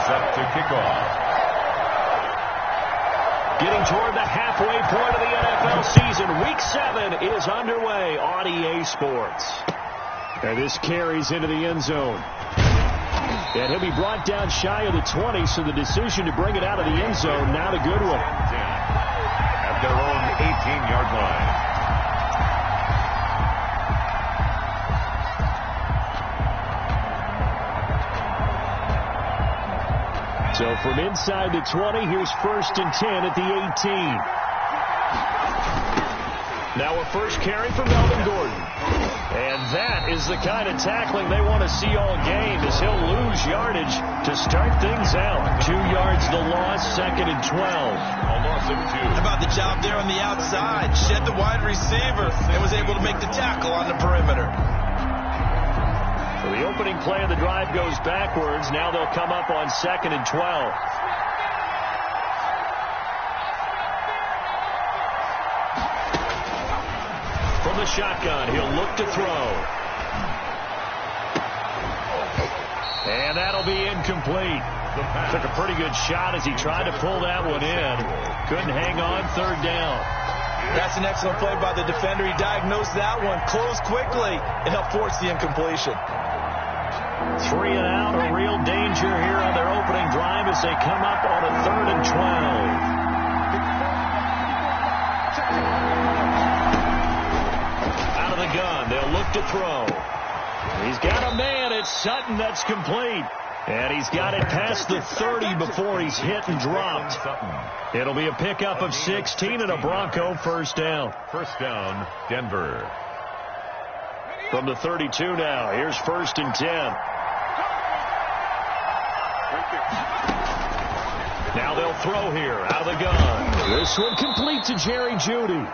set to kick off. Getting toward the halfway point of the NFL season. Week 7 is underway on EA Sports. And this carries into the end zone. And he'll be brought down shy of the 20, so the decision to bring it out of the end zone, not a good one. At their own 18-yard line. So from inside the 20, here's 1st and 10 at the 18. Now a first carry for Melvin Gordon. And that is the kind of tackling they want to see all game, as he'll lose yardage to start things out. 2 yards the loss, 2nd and 12. A loss of 2. How about the job there on the outside? Shed the wide receiver and was able to make the tackle on the perimeter. So the opening play of the drive goes backwards. Now they'll come up on 2nd and 12. From the shotgun, he'll look to throw. And that'll be incomplete. Took a pretty good shot as he tried to pull that one in. Couldn't hang on, 3rd down. That's an excellent play by the defender. He diagnosed that one, closed quickly, and helped force the incompletion. 3 and out, a real danger here on their opening drive as they come up on a 3rd and 12. Out of the gun, they'll look to throw. He's got a man, it's Sutton, that's complete. And he's got it past the 30 before he's hit and dropped. It'll be a pickup of 16 and a Bronco first down. First down, Denver. From the 32 now, here's 1st and 10. Now they'll throw here out of the gun. This one complete to Jerry Jeudy.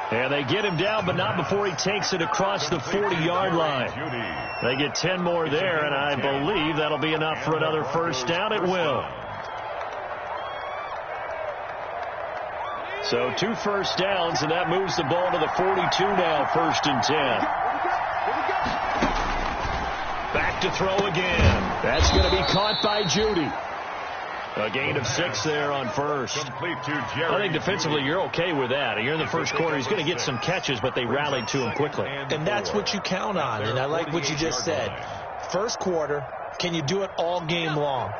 And they get him down, but not before he takes it across the 40-yard line. They get 10 more there, and I believe that'll be enough for another first down. It will. So 2 first downs, and that moves the ball to the 42 now, 1st and 10. Back to throw again. That's going to be caught by Jeudy. A gain of 6 there on first. I think defensively you're okay with that. You're in the first quarter. He's going to get some catches, but they rallied to him quickly. And that's what you count on, and I like what you just said. First quarter, can you do it all game long?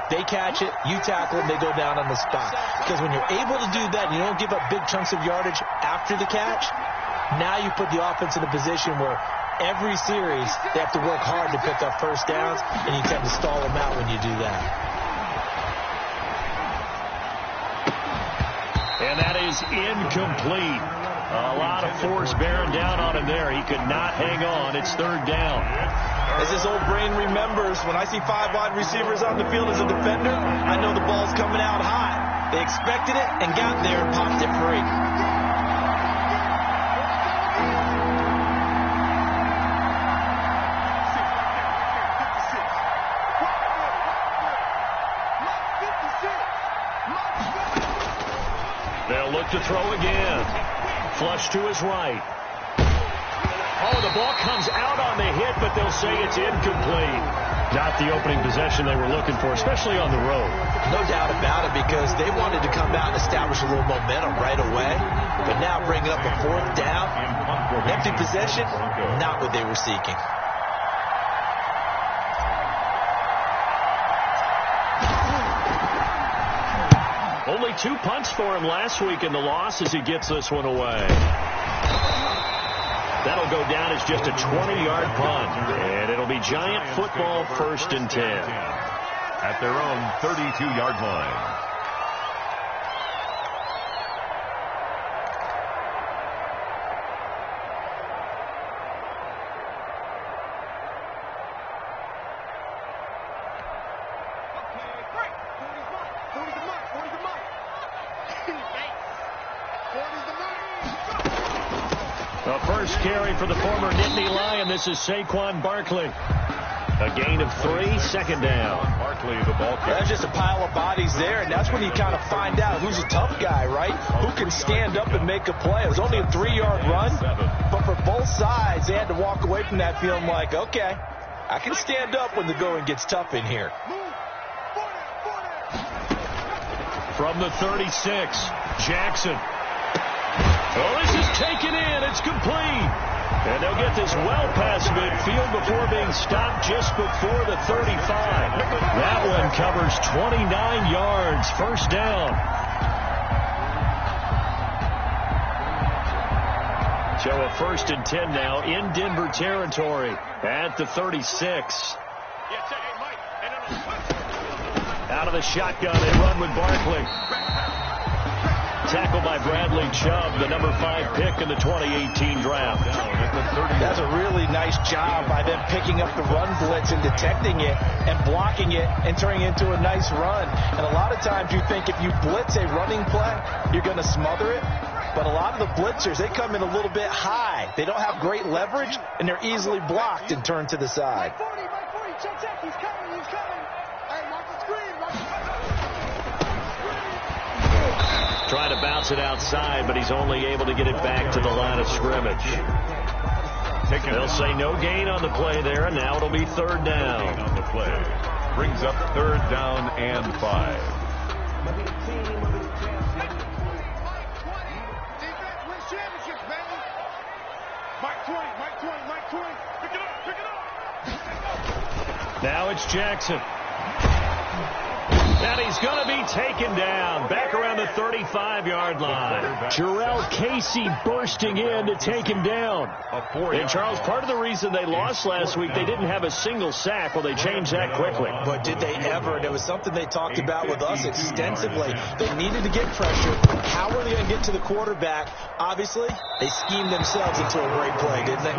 They catch it, you tackle them, they go down on the spot. Because when you're able to do that and you don't give up big chunks of yardage after the catch, now you put the offense in a position where every series they have to work hard to pick up first downs, and you tend to stall them out when you do that. And that is incomplete. A lot of force bearing down on him there. He could not hang on. It's 3rd down. As his old brain remembers, when I see 5 wide receivers on the field as a defender, I know the ball's coming out high. They expected it and got there and popped it free. They'll look to throw again. Flush to his right. Oh, the ball comes out on the hit, but they'll say it's incomplete. Not the opening possession they were looking for, especially on the road. No doubt about it, because they wanted to come out and establish a little momentum right away. But now bringing up a 4th down, empty possession, not what they were seeking. Only 2 punts for him last week in the loss as he gets this one away. That'll go down as just a 20-yard punt. And it'll be Giant football, 1st and 10. At their own 32-yard line. The first carry for the former Nittany Lion. This is Saquon Barkley. A gain of 3, 2nd down. Barkley, the ball carrier. There's just a pile of bodies there, and that's when you kind of find out who's a tough guy, right? Who can stand up and make a play. It was only a 3-yard run, but for both sides, they had to walk away from that feeling like, okay, I can stand up when the going gets tough in here. From the 36, Jackson. Oh, this is taken in. It's complete. And they'll get this well past midfield before being stopped just before the 35. That one covers 29 yards. First down. So a 1st and 10 now in Denver territory at the 36. Out of the shotgun, they run with Barkley. Tackled by Bradley Chubb, the number 5 pick in the 2018 draft. That's a really nice job by them picking up the run blitz and detecting it and blocking it and turning it into a nice run. And a lot of times you think if you blitz a running play, you're going to smother it. But a lot of the blitzers, they come in a little bit high. They don't have great leverage, and they're easily blocked and turned to the side. Trying to bounce it outside, but he's only able to get it back to the line of scrimmage. They'll say no gain on the play there, and now it'll be 3rd down. On the play. Brings up 3rd down and 5. Now it's Jackson. And he's going to be taken down back around the 35-yard line. Jarrell Casey bursting in to take him down. And, Charles, part of the reason they lost last week, they didn't have a single sack. Well, they changed that quickly. But did they ever? There was something they talked about with us extensively. They needed to get pressure. How were they going to get to the quarterback? Obviously, they schemed themselves into a great play, didn't they?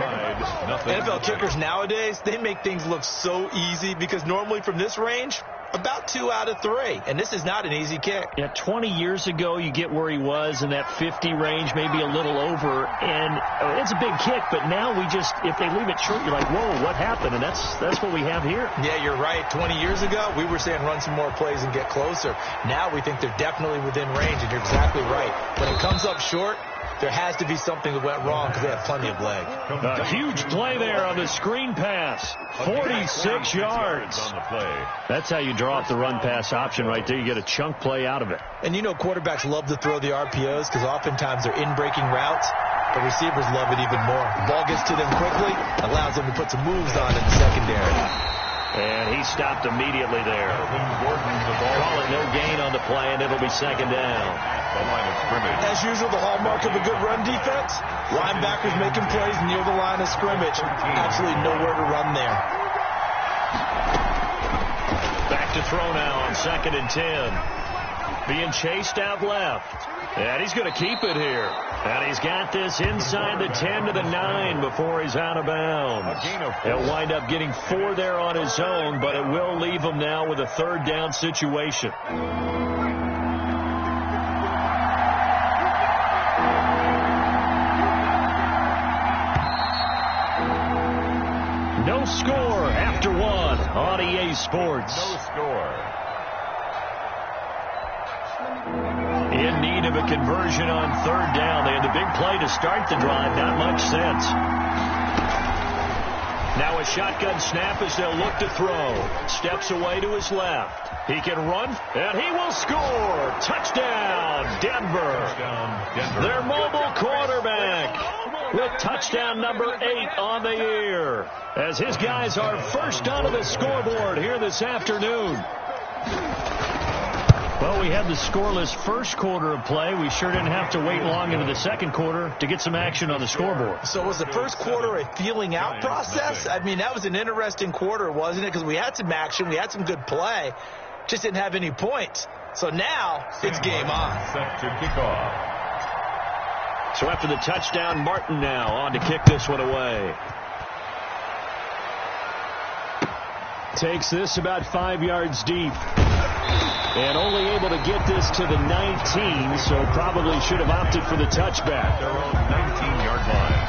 NFL kickers nowadays, they make things look so easy because normally from this range, about 2 out of 3, and this is not an easy kick. Yeah, 20 years ago, you get where he was in that 50 range, maybe a little over, and it's a big kick, but now we just, if they leave it short, you're like, whoa, what happened? And that's what we have here. Yeah, you're right. 20 years ago, we were saying run some more plays and get closer. Now we think they're definitely within range, and you're exactly right. When it comes up short, there has to be something that went wrong because they have plenty of leg. A huge play there on the screen pass. 46 yards. That's how you draw up the run-pass option right there. You get a chunk play out of it. And you know quarterbacks love to throw the RPOs because oftentimes they're in-breaking routes. The receivers love it even more. The ball gets to them quickly, allows them to put some moves on in the secondary. And he stopped immediately there. Call it no gain on the play, and it'll be 2nd down. As usual, the hallmark of a good run defense, linebackers making plays near the line of scrimmage. Absolutely nowhere to run there. Back to throw now on 2nd and 10. Being chased out left. And he's going to keep it here. And he's got this inside the 10 to the 9 before he's out of bounds. He'll wind up getting 4 there on his own, but it will leave him now with a 3rd down situation. No score after 1 on EA Sports. No score. In need of a conversion on 3rd down. They had the big play to start the drive. Not much sense. Now a shotgun snap as they'll look to throw. Steps away to his left. He can run, and he will score. Touchdown, Denver. Their mobile quarterback with touchdown number 8 on the year. As his guys are first onto the scoreboard here this afternoon. Well, we had the scoreless first quarter of play. We sure didn't have to wait long into the 2nd quarter to get some action on the scoreboard. So was the first quarter a feeling out process? I mean, that was an interesting quarter, wasn't it? Because we had some action, we had some good play, just didn't have any points. So now it's game on. Set to kick off. So after the touchdown, Martin now on to kick this one away. Takes this about 5 yards deep. And only able to get this to the 19, so probably should have opted for the touchback. Their own 19-yard line.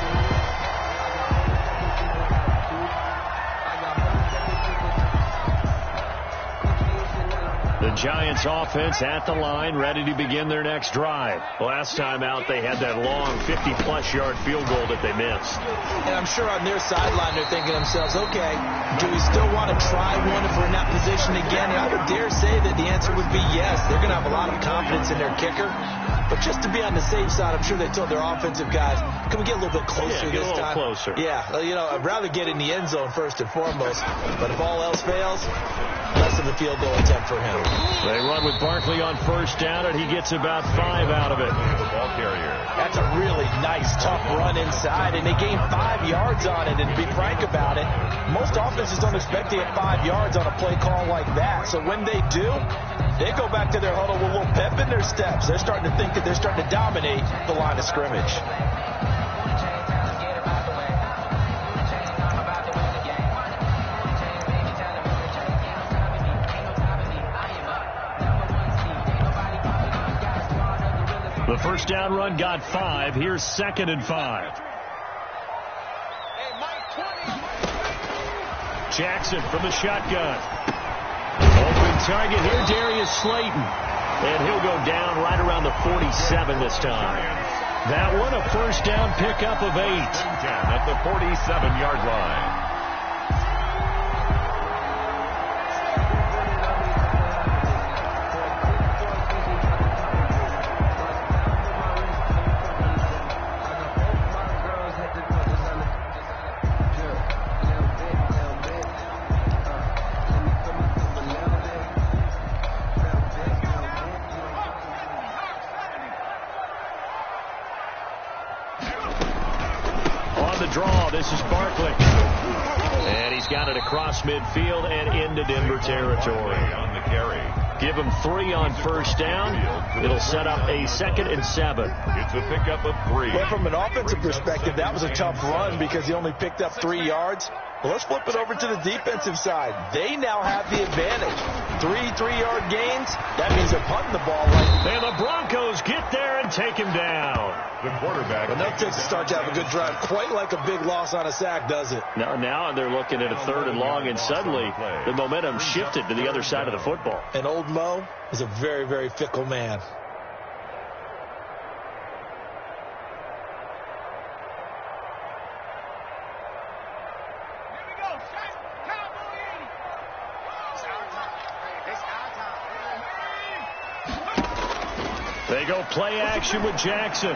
The Giants offense at the line, ready to begin their next drive. Last time out, they had that long 50-plus yard field goal that they missed. And I'm sure on their sideline, they're thinking to themselves, okay, do we still want to try one if we're in that position again? And I would dare say that the answer would Maybe, yes, they're going to have a lot of confidence in their kicker. But just to be on the safe side, I'm sure they told their offensive guys, can we get a little bit closer this time? Closer. Yeah, I'd rather get in the end zone first and foremost. But if all else fails, less of a field goal attempt for him. They run with Barkley on first down, and he gets about 5 out of it. The ball carrier. That's a really nice, tough run inside, and they gained 5 yards on it. And to be frank about it, most offenses don't expect to get 5 yards on a play call like that. So when they do, they go back to their huddle with a little pep in their steps. They're starting to think that they're starting to dominate the line of scrimmage. The first down run got 5. Here's 2nd and 5. Jackson from the shotgun. Open target here, Darius Slayton. And he'll go down right around the 47 this time. That one, a first down pickup of 8. Down at the 47-yard line. This is Barkley. And he's got it across midfield and into Denver territory. On the carry. Give him 3 on first down. It'll set up a 2nd and 7. It's a pickup of 3. Well, from an offensive perspective, that was a tough run because he only picked up 3 yards. Well, let's flip it over to the defensive side. They now have the advantage. 3-3-yard gains. That means they're punting the ball right. And the Broncos get there and take him down. The quarterback. And that takes a start to have a good drive. Quite like a big loss on a sack, does it? Now they're looking at a 3rd and long, and suddenly the momentum shifted to the other side of the football. And old Mo is a very, very fickle man. They go play action with Jackson.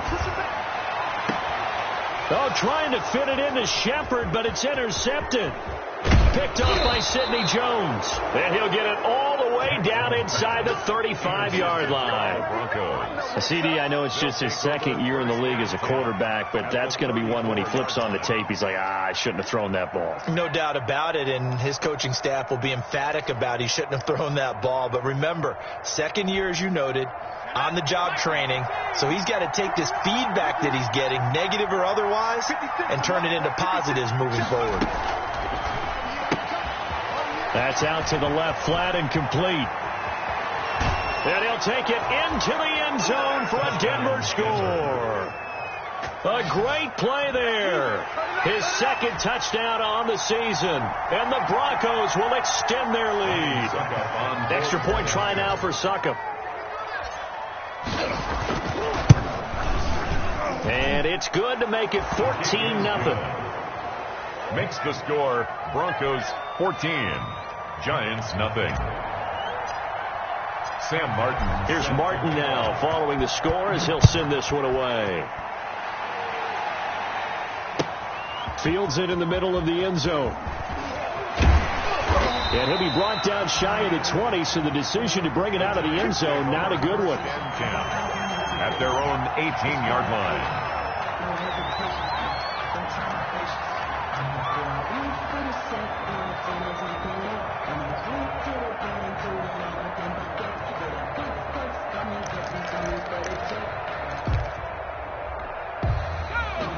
Oh, trying to fit it into Shepard, but it's intercepted. Picked off by Sidney Jones. And he'll get it all the way down inside the 35-yard line. CD, I know it's just his 2nd year in the league as a quarterback, but that's going to be one when he flips on the tape. He's like, I shouldn't have thrown that ball. No doubt about it, and his coaching staff will be emphatic about he shouldn't have thrown that ball. But remember, 2nd year, as you noted, on-the-job training, so he's got to take this feedback that he's getting, negative or otherwise, and turn it into positives moving forward. That's out to the left, flat and complete. And he'll take it into the end zone for a Denver score. A great play there. His 2nd touchdown on the season. And the Broncos will extend their lead. Extra point try now for Succop. And it's good to make it 14-0. Makes the score Broncos 14, Giants nothing. Sam Martin. Here's Martin now following the score as he'll send this one away. Fields it in the middle of the end zone. And he'll be brought down shy of the 20, so the decision to bring it out of the end zone, not a good one. At their own 18-yard line.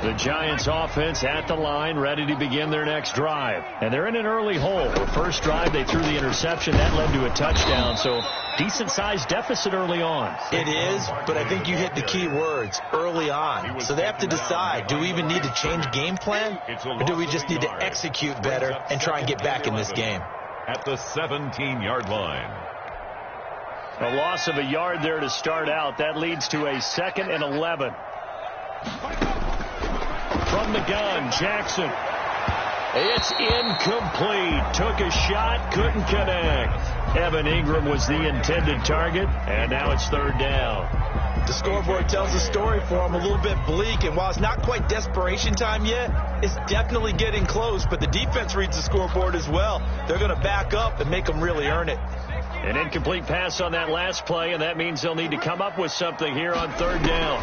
The Giants offense at the line, ready to begin their next drive. And they're in an early hole. The first drive, they threw the interception. That led to a touchdown, so decent-sized deficit early on. It is, but I think you hit the key words, early on. So they have to decide, do we even need to change game plan, or do we just need to execute better and try and get back in this game? At the 17-yard line. A loss of a yard there to start out. That leads to a 2nd and 11. From the gun, Jackson. It's incomplete. Took a shot, couldn't connect. Evan Ingram was the intended target, and now it's third down. The scoreboard tells the story for him, a little bit bleak, and while it's not quite desperation time yet, it's definitely getting close, but the defense reads the scoreboard as well. They're going to back up and make them really earn it. An incomplete pass on that last play, and that means they'll need to come up with something here on third down.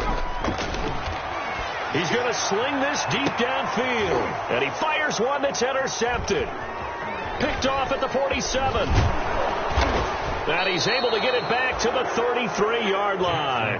He's going to sling this deep downfield, and he fires one that's intercepted. Picked off at the 47. And he's able to get it back to the 33-yard line.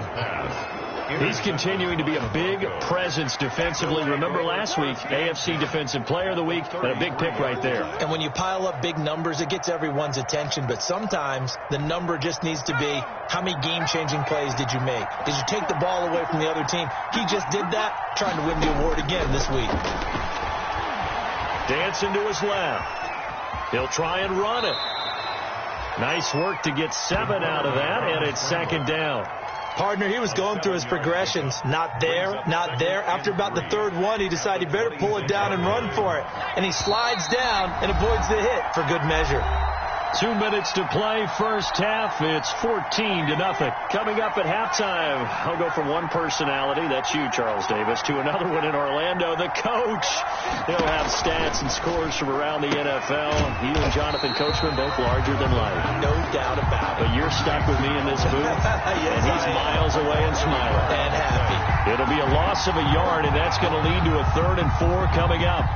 He's continuing to be a big presence defensively. Remember last week, AFC Defensive Player of the Week, and a big pick right there. And when you pile up big numbers, it gets everyone's attention. But sometimes the number just needs to be, how many game-changing plays did you make? Did you take the ball away from the other team? He just did that, trying to win the award again this week. Dancing to his left. He'll try and run it. Nice work to get 7 out of that, and it's second down. Partner, he was going through his progressions. Not there, not there. After about the third one, he decided he better pull it down and run for it. And he slides down and avoids the hit for good measure. 2 minutes to play, first half. It's 14-0. Coming up at halftime, I'll go from one personality, that's you, Charles Davis, to another one in Orlando, the coach. He'll have stats and scores from around the NFL. You and Jonathan Coachman, both larger than life. No doubt about it. But you're stuck with me in this booth, yes, and he's miles away and smiling. And happy. It'll be a loss of a yard, and that's going to lead to a 3rd and 4 coming up.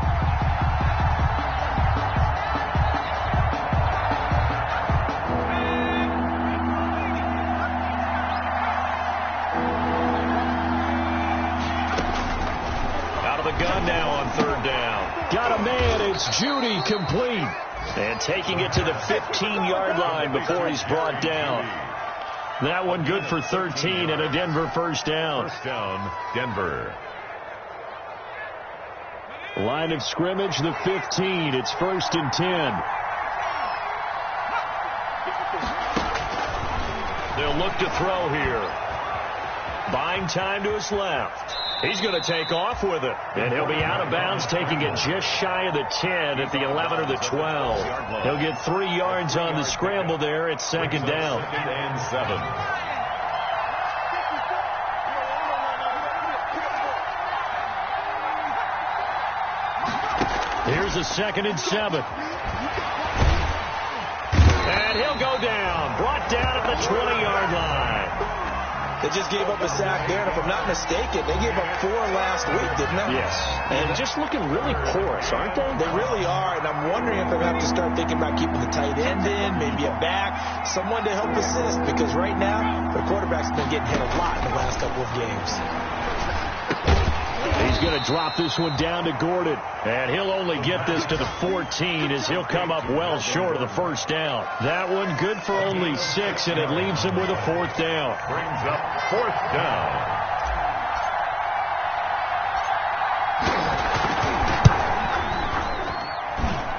Gun now on 3rd down. Got a man. It's Judy, complete. And taking it to the 15-yard line before he's brought down. That one good for 13 and a Denver first down. First down, Denver. Line of scrimmage, the 15. It's 1st and 10. They'll look to throw here. Buying time to his left. He's going to take off with it, and he'll be out of bounds, taking it just shy of the 10 at the 11 or the 12. He'll get 3 yards on the scramble there. It's second down. 2nd and 7. Here's a 2nd and 7. And he'll go down, brought down at the 20-yard line. They just gave up a sack there, and if I'm not mistaken, they gave up 4 last week, didn't they? Yes. And just looking really porous, aren't they? They really are, and I'm wondering if they're going to have to start thinking about keeping the tight end in, maybe a back, someone to help assist, because right now, their quarterback's been getting hit a lot in the last couple of games. He's going to drop this one down to Gordon, and he'll only get this to the 14 as he'll come up well short of the first down. That one good for only 6, and it leaves him with a 4th down. Brings up 4th down.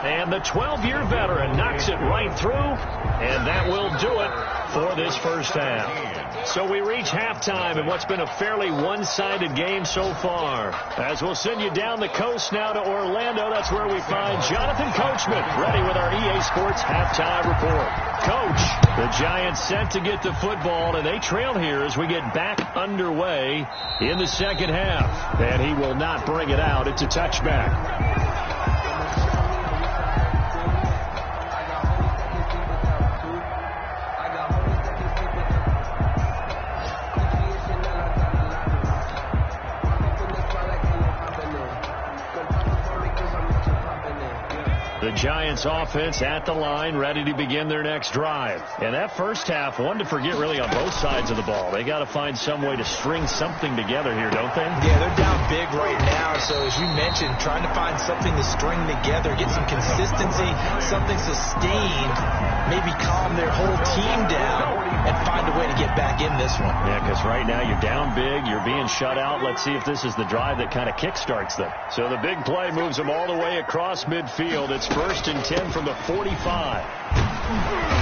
And the 12-year veteran knocks it right through, and that will do it for this first half. So we reach halftime in what's been a fairly one-sided game so far. As we'll send you down the coast now to Orlando, that's where we find Jonathan Coachman, ready with our EA Sports halftime report. Coach, the Giants sent to get the football, and they trail here as we get back underway in the second half. And he will not bring it out. It's a touchback. The Giants offense at the line, ready to begin their next drive. And that first half, one to forget really on both sides of the ball. They got to find some way to string something together here, don't they? Yeah, they're down big right now. So as you mentioned, trying to find something to string together, get some consistency, something sustained, maybe calm their whole team down and find a way to get back in this one. Yeah, because right now you're down big, you're being shut out. Let's see if this is the drive that kind of kickstarts them. So the big play moves them all the way across midfield. It's 1st and 10 from the 45.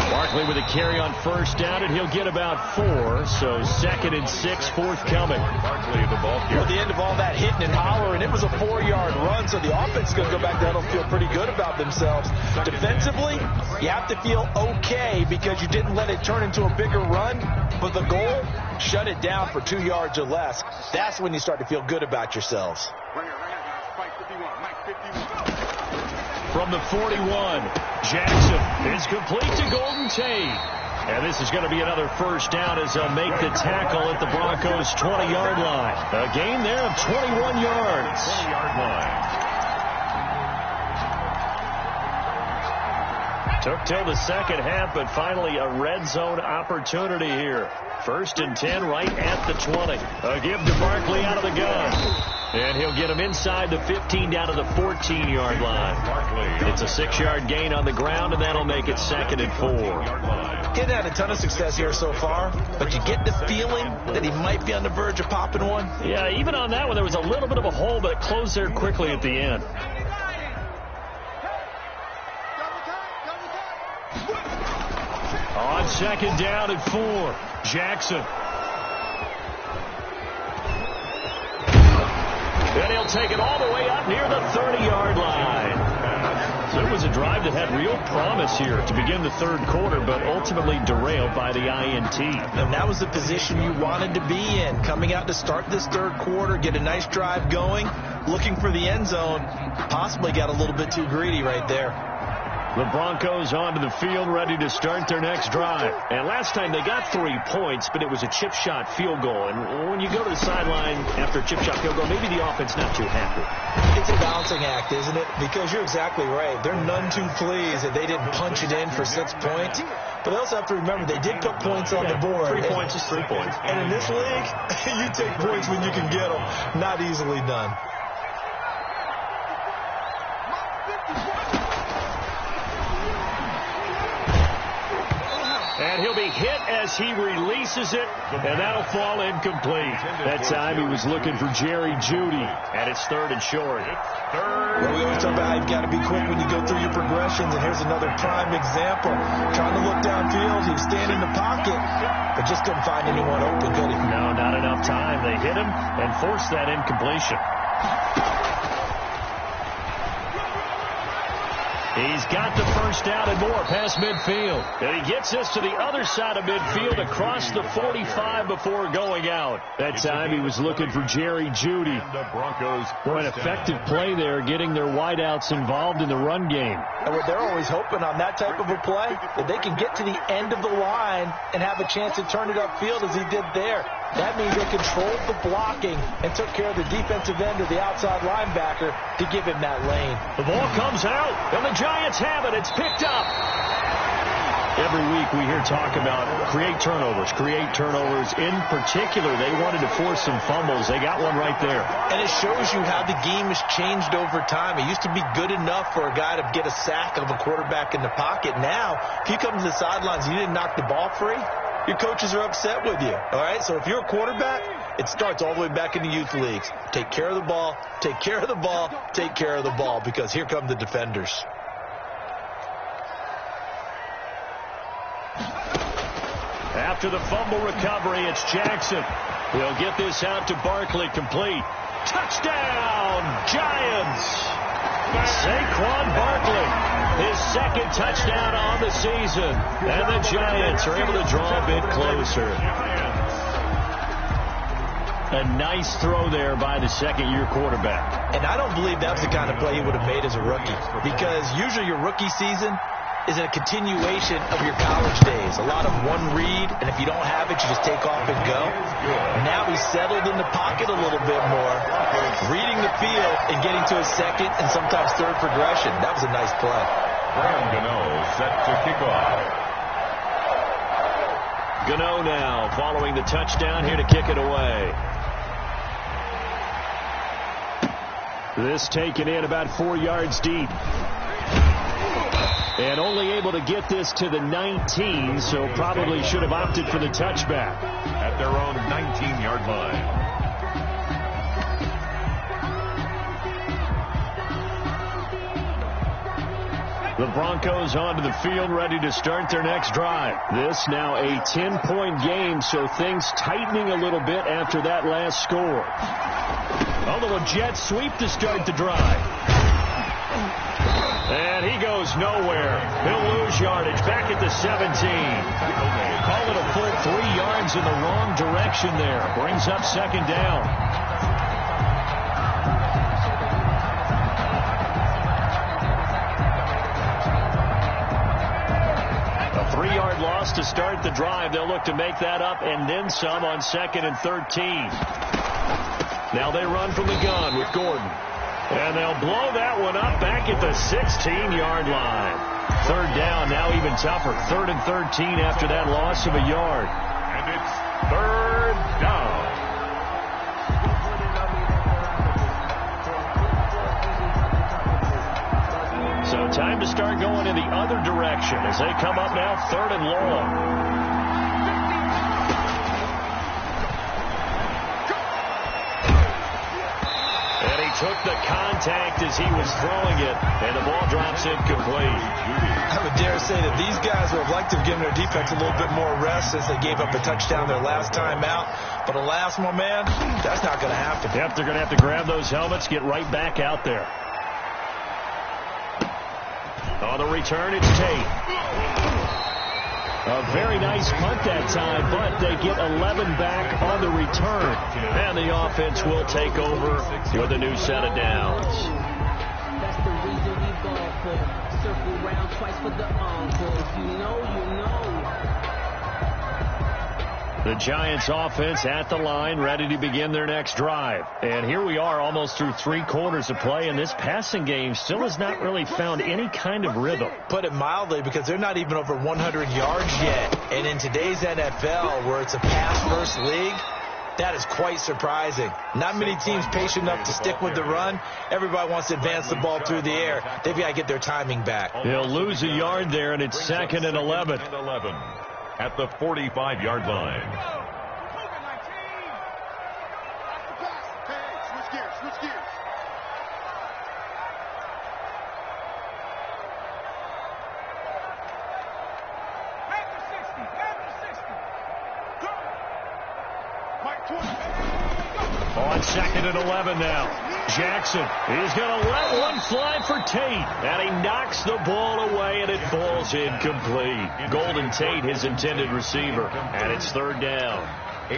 Barkley with a carry on first down, and he'll get about 4. So 2nd and 6 forthcoming. Barkley, the ball carrier. Well, the end of all that hitting and hollering, it was a 4-yard run, so the offense is going to go back down and feel pretty good about themselves. Defensively, you have to feel okay because you didn't let it turn into a bigger run, but the goal, shut it down for 2 yards or less. That's when you start to feel good about yourselves. From the 41, Jackson is complete to Golden Tate. And this is going to be another first down as they'll make the tackle at the Broncos' 20-yard line. A gain there of 21 yards. 20-yard line. Took till the second half, but finally a red zone opportunity here. 1st and 10 right at the 20. A give to Barkley out of the gun. And he'll get him inside the 15 down to the 14-yard line. It's a 6-yard gain on the ground, and that'll make it 2nd and 4. He's had a ton of success here so far, but you get the feeling that he might be on the verge of popping one. Yeah, even on that one, there was a little bit of a hole, but it closed there quickly at the end. On 2nd down and 4, Jackson. And he'll take it all the way up near the 30-yard line. So it was a drive that had real promise here to begin the 3rd quarter, but ultimately derailed by the INT. And that was the position you wanted to be in, coming out to start this 3rd quarter, get a nice drive going, looking for the end zone. Possibly got a little bit too greedy right there. The Broncos onto the field, ready to start their next drive. And last time they got 3 points, but it was a chip shot field goal. And when you go to the sideline after a chip shot field goal, maybe the offense not too happy. It's a balancing act, isn't it? Because you're exactly right. They're none too pleased that they didn't punch it in for 6 points. But they also have to remember they did put points on the board. 3 points is 3 points. And in this league, you take points when you can get them. Not easily done. And he'll be hit as he releases it, and that'll fall incomplete. That time he was looking for Jerry Jeudy, and it's 3rd and short. Well, we always talk about how you've got to be quick when you go through your progressions, and here's another prime example. Trying to look downfield, he was standing in the pocket, but just couldn't find anyone open, could he? No, not enough time. They hit him and forced that incompletion. He's got the first down and more past midfield. And he gets us to the other side of midfield across the 45 before going out. That time he was looking for Jerry Jeudy. The Broncos. For an effective play there, getting their wideouts involved in the run game. And what they're always hoping on that type of a play, that they can get to the end of the line and have a chance to turn it upfield as he did there. That means they controlled the blocking and took care of the defensive end of the outside linebacker to give him that lane. The ball comes out, and the Giants have it. It's picked up. Every week we hear talk about create turnovers. In particular, they wanted to force some fumbles. They got one right there. And it shows you how the game has changed over time. It used to be good enough for a guy to get a sack of a quarterback in the pocket. Now, if you come to the sidelines and you didn't knock the ball free, your coaches are upset with you. All right, so if you're a quarterback, it starts all the way back in the youth leagues. Take care of the ball, take care of the ball, take care of the ball, because here come the defenders. After the fumble recovery, it's Jackson. He'll get this out to Barkley, complete. Touchdown, Giants! Saquon Barkley, his 2nd touchdown on the season. And the Giants are able to draw a bit closer. A nice throw there by the 2nd-year quarterback. And I don't believe that was the kind of play he would have made as a rookie, because usually your rookie season is a continuation of your college days. A lot of one read, and if you don't have it, you just take off and go. Now he's settled in the pocket a little bit more, reading the field and getting to his 2nd and sometimes 3rd progression. That was a nice play. Graham Gano set to kick off. Gano now following the touchdown here to kick it away. This taken in about 4 yards deep. And only able to get this to the 19, so probably should have opted for the touchback. At their own 19-yard line. The Broncos onto the field, ready to start their next drive. This now a 10-point game, so things tightening a little bit after that last score. A little jet sweep to start the drive. And he goes nowhere. He'll lose yardage back at the 17. Call it a full 3 yards in the wrong direction there. Brings up second down. A 3-yard loss to start the drive. They'll look to make that up and then some on 2nd and 13. Now they run from the gun with Gordon. And they'll blow that one up back at the 16-yard line. Third down, now even tougher. 3rd and 13 after that loss of a yard. And it's 3rd down. So time to start going in the other direction as they come up now 3rd and long. Took the contact as he was throwing it, and the ball drops incomplete. I would dare say that these guys would have liked to have given their defense a little bit more rest since they gave up a touchdown their last time out. But alas, my man, that's not going to happen. Yep, they're going to have to grab those helmets, get right back out there. On the return, it's Tate. A very nice punt that time, but they get 11 back on the return. And the offense will take over with a new set of downs. That's the reason we ball for. Circle round twice for the encore. If you know, you know. The Giants offense at the line, ready to begin their next drive. And here we are almost through 3 quarters of play, and this passing game still has not really found any kind of rhythm. Put it mildly, because they're not even over 100 yards yet. And in today's NFL, where it's a pass-first league, that is quite surprising. Not many teams patient enough to stick with the run. Everybody wants to advance the ball through the air. They've got to get their timing back. He'll lose a yard there, and it's 2nd and 11. At the 45-yard line. Switch gears. On 2nd and 11 now. Jackson, he's going to let one fly for Tate. And he knocks the ball away, and it falls incomplete. Golden Tate, his intended receiver. And it's 3rd down.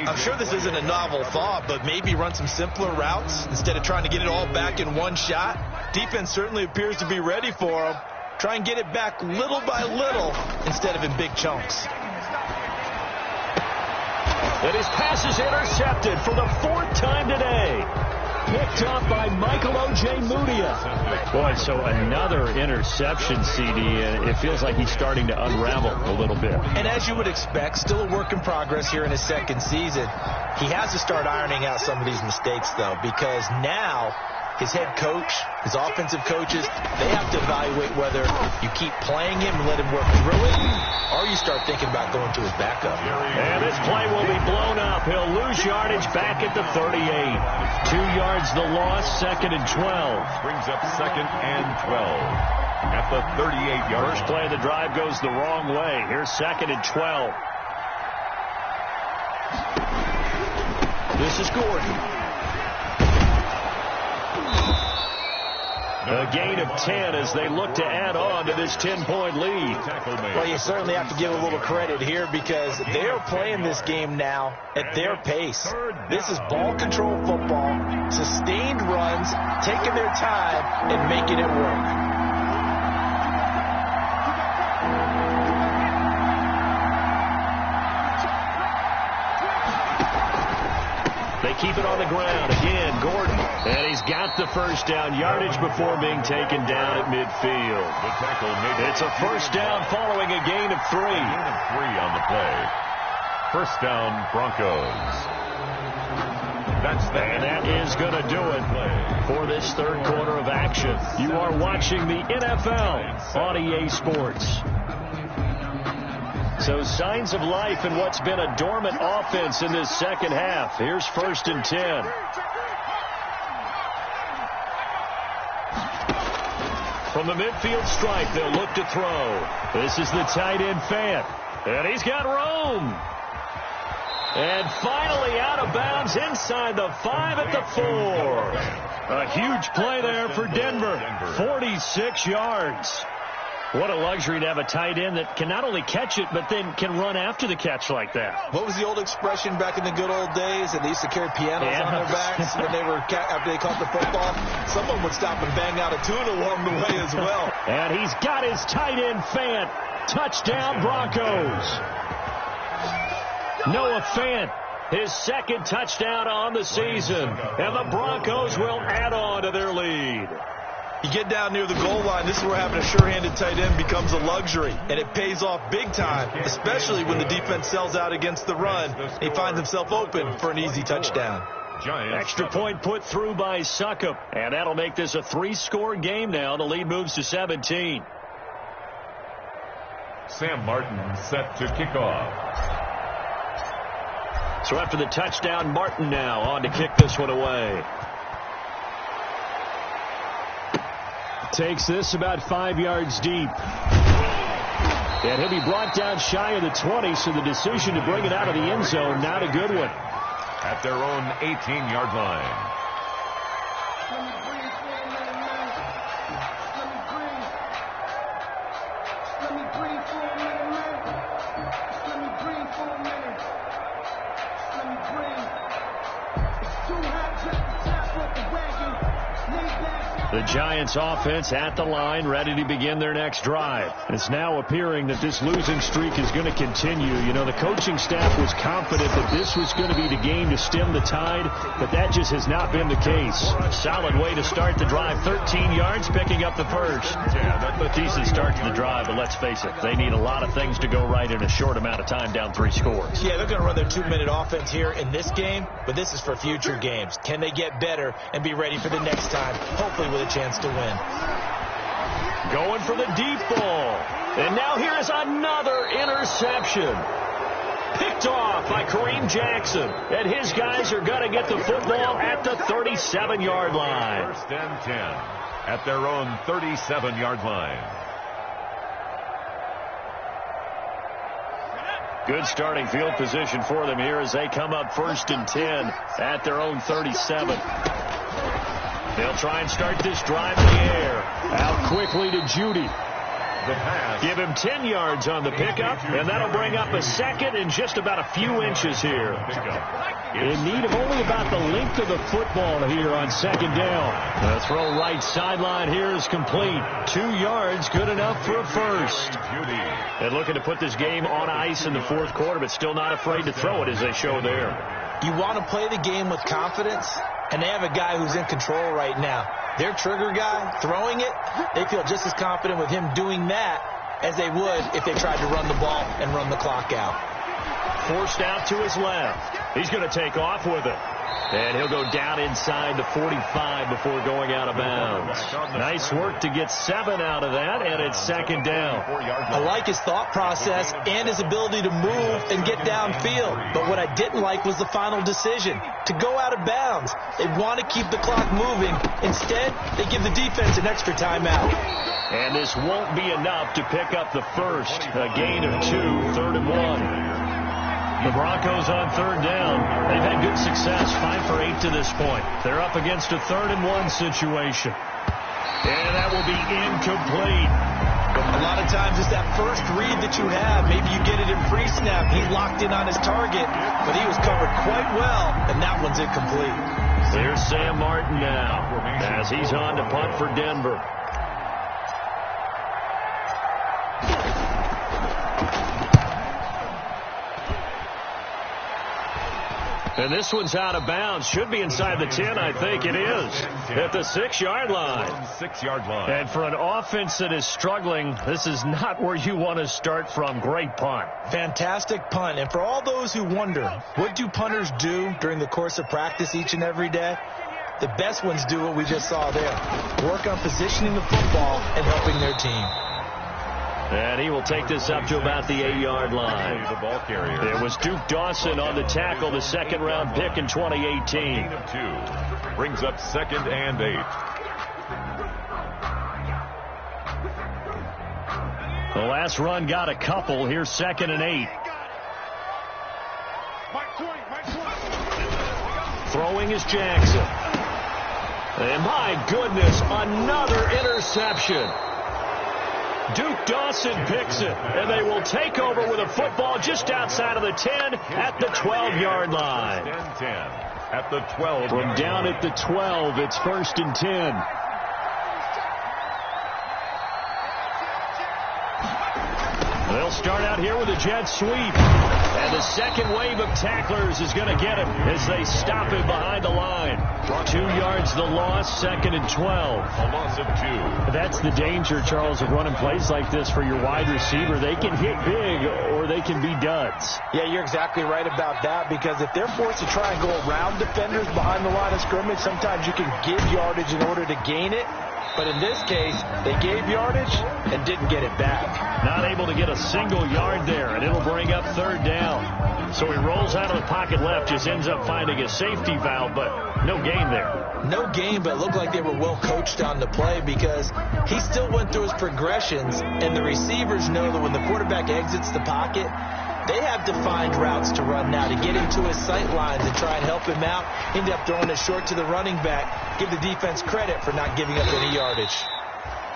I'm sure this isn't a novel thought, but maybe run some simpler routes instead of trying to get it all back in one shot. Defense certainly appears to be ready for him. Try and get it back little by little instead of in big chunks. And his pass is intercepted for the 4th time today. Picked up by Michael O.J. Mudia. Boy, so another interception, CD, and it feels like he's starting to unravel a little bit. And as you would expect, still a work in progress here in his 2nd season. He has to start ironing out some of these mistakes, though, because now his head coach, his offensive coaches, they have to evaluate whether you keep playing him and let him work through it, or you start thinking about going to his backup. And this play will be blown up. He'll lose yardage back at the 38. 2 yards the loss, 2nd and 12. Brings up 2nd and 12. At the 38-yard line. First play of the drive goes the wrong way. Here's 2nd and 12. This is Gordon. A gain of 10 as they look to add on to this 10-point lead. Well, you certainly have to give a little credit here because they are playing this game now at their pace. This is ball control football, sustained runs, taking their time, and making it work. They keep it on the ground. Again, Gordon. And he's got the first down yardage before being taken down at midfield. The tackle made. It's a first down following a gain of 3. Gain of 3 on the play. First down, Broncos. And that is going to do it for this 3rd quarter of action. You are watching the NFL on EA Sports. So signs of life in what's been a dormant offense in this 2nd half. Here's 1st and 10. From From the midfield stripe, they'll look to throw. This is the tight end Fant. And he's got room. And finally out of bounds inside the 5 at the 4. A huge play there for Denver. 46 yards. What a luxury to have a tight end that can not only catch it, but then can run after the catch like that. What was the old expression back in the good old days? And they used to carry pianos on their backs when they were after they caught the football. Someone would stop and bang out a tune along the way as well. And he's got his tight end Fant. Touchdown Broncos. Noah Fant, his second touchdown on the season. And the Broncos will add on to their lead. You get down near the goal line, this is where having a sure-handed tight end becomes a luxury. And it pays off big time, especially when the defense sells out against the run. He finds himself open for an easy touchdown. Extra point put through by Succop. And that'll make this a 3-score game now. The lead moves to 17. Sam Martin set to kick off. So after the touchdown, Martin now on to kick this one away. Takes this about 5 yards deep. And he'll be brought down shy of the 20, so the decision to bring it out of the end zone, not a good one. At their own 18-yard line. The Giants offense at the line, ready to begin their next drive. It's now appearing that this losing streak is going to continue. You know, the coaching staff was confident that this was going to be the game to stem the tide, but that just has not been the case. Solid way to start the drive. 13 yards, picking up the first. Yeah, that's a decent start to the drive, but let's face it, they need a lot of things to go right in a short amount of time, down 3 scores. Yeah, they're going to run their 2-minute offense here in this game, but this is for future games. Can they get better and be ready for the next time, hopefully with a chance to win? Going for the deep ball. And now here is another interception. Picked off by Kareem Jackson. And his guys are going to get the football at the 37-yard line. First and 10 at their own 37-yard line. Good starting field position for them here as they come up 1st and 10 at their own 37. They'll try and start this drive in the air. Out quickly to Judy. The pass. Give him 10 yards on the pickup, and that'll bring up a second and just about a few inches here. In need of only about the length of the football here on 2nd down. The throw right sideline here is complete. 2 yards, good enough for a first. And looking to put this game on ice in the 4th quarter, but still not afraid to throw it as they show there. You want to play the game with confidence, and they have a guy who's in control right now. Their trigger guy throwing it, they feel just as confident with him doing that as they would if they tried to run the ball and run the clock out. Forced out to his left. He's going to take off with it. And he'll go down inside the 45 before going out of bounds. Nice work to get 7 out of that, and it's 2nd down. I like his thought process and his ability to move and get downfield. But what I didn't like was the final decision, to go out of bounds. They want to keep the clock moving. Instead, they give the defense an extra timeout. And this won't be enough to pick up the first. A gain of 2, 3rd and 1. The Broncos on 3rd down. They've had good success, 5 for 8 to this point. They're up against a 3rd and 1 situation. And that will be incomplete. A lot of times it's that first read that you have. Maybe you get it in pre-snap. He locked in on his target, but he was covered quite well, and that one's incomplete. There's Sam Martin now as he's on to punt for Denver. And this one's out of bounds. Should be inside the 10, I think it is. At the 6-yard line. 6-yard line. And for an offense that is struggling, this is not where you want to start from. Great punt. Fantastic punt. And for all those who wonder, what do punters do during the course of practice each and every day? The best ones do what we just saw there. Work on positioning the football and helping their team. And he will take this up to about the 8-yard line. The ball carrier. It was Duke Dawson on the tackle, the 2nd-round pick in 2018. 2 brings up 2nd and 8. The last run got a couple. Here's 2nd and 8. Throwing is Jackson. And my goodness, another interception. Duke Dawson picks it, and they will take over with a football just outside of the 10 at the 12-yard line. 10-10 at the 12. From down at the 12, it's 1st and 10. They'll start out here with a jet sweep. And the second wave of tacklers is going to get him as they stop him behind the line. 2 yards the loss, 2nd and 12. A loss of 2. That's the danger, Charles, of running plays like this for your wide receiver. They can hit big or they can be duds. Yeah, you're exactly right about that, because if they're forced to try and go around defenders behind the line of scrimmage, sometimes you can give yardage in order to gain it. But in this case, they gave yardage and didn't get it back. Not able to get a single yard there, and it'll bring up 3rd down. So he rolls out of the pocket left, just ends up finding a safety valve, but no gain there. No gain, but it looked like they were well coached on the play, because he still went through his progressions, and the receivers know that when the quarterback exits the pocket, they have defined routes to run now to get into his sight lines and try and help him out. End up throwing it short to the running back. Give the defense credit for not giving up any yardage.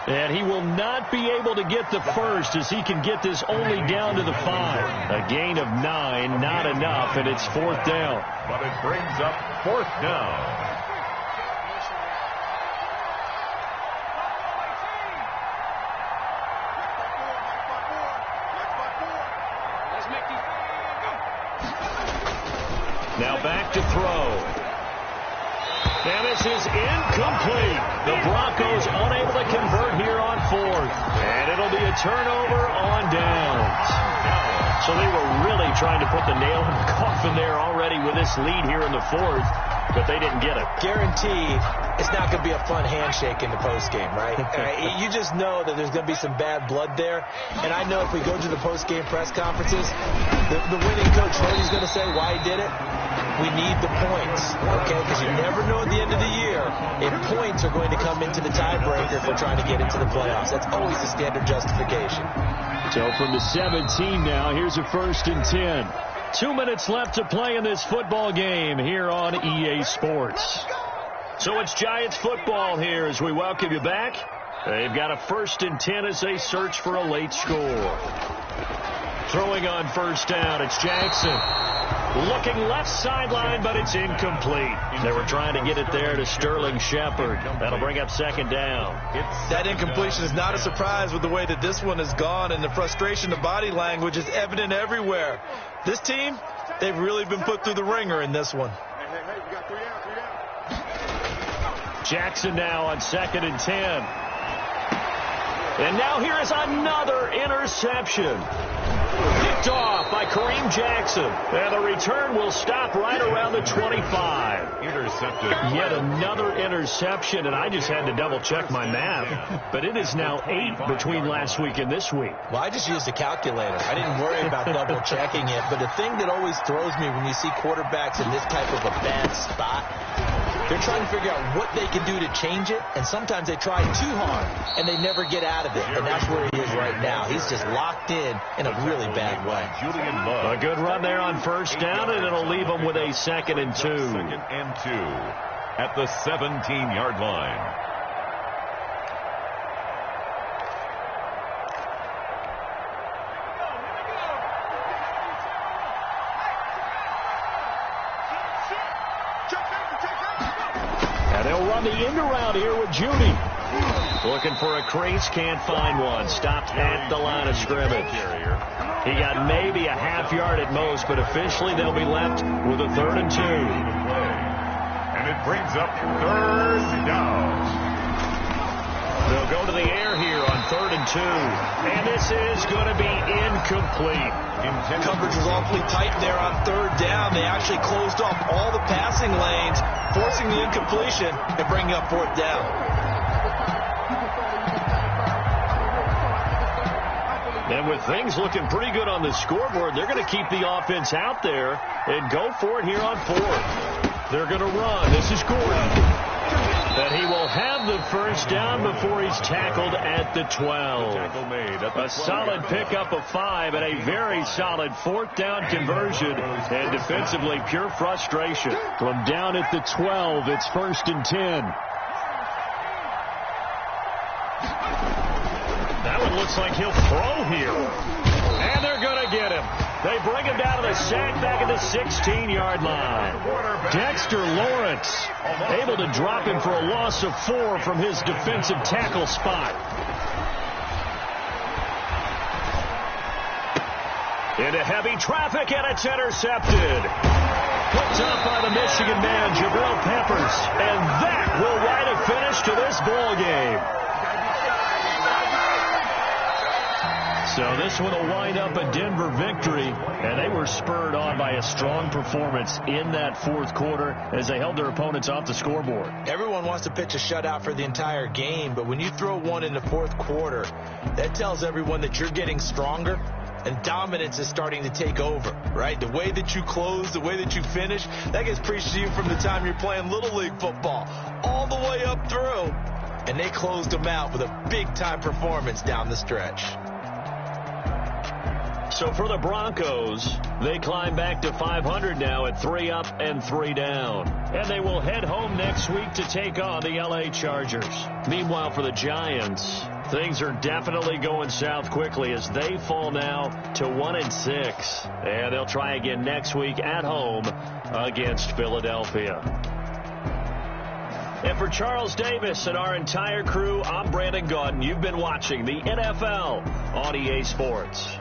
And he will not be able to get the first, as he can get this only down to the 5. A gain of 9, not enough, and it's 4th down. But it brings up 4th down. Now back to throw. And this is incomplete. The Broncos unable to convert here on 4th. And it'll be a turnover on downs. So they were really trying to put the nail in the coffin there already with this lead here in the 4th, but they didn't get it. Guaranteed it's not going to be a fun handshake in the postgame, right? You just know that there's going to be some bad blood there. And I know if we go to the postgame press conferences, the winning coach knows he's going to say why he did it. We need the points, okay? Because you never know at the end of the year if points are going to come into the tiebreaker if we're trying to get into the playoffs. That's always the standard justification. So from the 17 now, here's a 1st and 10. 2 minutes left to play in this football game here on EA Sports. So it's Giants football here as we welcome you back. They've got a 1st and 10 as they search for a late score. Throwing on 1st down, it's Jackson. Looking left sideline, but it's incomplete. They were trying to get it there to Sterling Shepard. That'll bring up 2nd down. That incompletion is not a surprise with the way that this one has gone, and the frustration, the body language is evident everywhere. This team, they've really been put through the ringer in this one. Jackson now on 2nd and 10. And now here is another interception. Picked off by Kareem Jackson. And the return will stop right around the 25. Intercepted. Yet another interception, and I just had to double-check my math. But it is now 8 between last week and this week. Well, I just used a calculator. I didn't worry about double-checking it. But the thing that always throws me when you see quarterbacks in this type of a bad spot, they're trying to figure out what they can do to change it, and sometimes they try too hard, and they never get out of it. And that's where he is right now. He's just locked in a really bad way. A good run there on 1st down, and it'll leave them with a 2nd and 2. 2nd and 2 at the 17-yard line. And they'll run the end around here with Judy. Looking for a crease, can't find one. Stopped at the line of scrimmage. He got maybe a half yard at most, but officially they'll be left with a 3rd and 2. And it brings up 3rd down. They'll go to the air here on 3rd and 2. And this is going to be incomplete. Coverage was awfully tight there on 3rd down. They actually closed off all the passing lanes, forcing the incompletion and bringing up 4th down. And with things looking pretty good on the scoreboard, they're going to keep the offense out there and go for it here on 4th. They're going to run. This is Gordon. But he will have the first down before he's tackled at the 12. A solid pickup of 5 and a very solid 4th down conversion. And defensively, pure frustration. From down at the 12, it's 1st and 10. That one looks like he'll throw here. And they're going to get him. They bring him down to the sack back at the 16-yard line. Dexter Lawrence able to drop him for a loss of 4 from his defensive tackle spot. Into heavy traffic, and it's intercepted. Picked up by the Michigan man, Jabril Peppers. And that will write a finish to this ball game. So this one will wind up a Denver victory, and they were spurred on by a strong performance in that 4th quarter as they held their opponents off the scoreboard. Everyone wants to pitch a shutout for the entire game, but when you throw one in the 4th quarter, that tells everyone that you're getting stronger and dominance is starting to take over, right? The way that you close, the way that you finish, that gets preached to you from the time you're playing Little League football all the way up through, and they closed them out with a big-time performance down the stretch. So for the Broncos, they climb back to 500 now at 3 up and 3 down. And they will head home next week to take on the LA Chargers. Meanwhile, for the Giants, things are definitely going south quickly as they fall now to 1-6. And they'll try again next week at home against Philadelphia. And for Charles Davis and our entire crew, I'm Brandon Gaudin. You've been watching the NFL on EA Sports.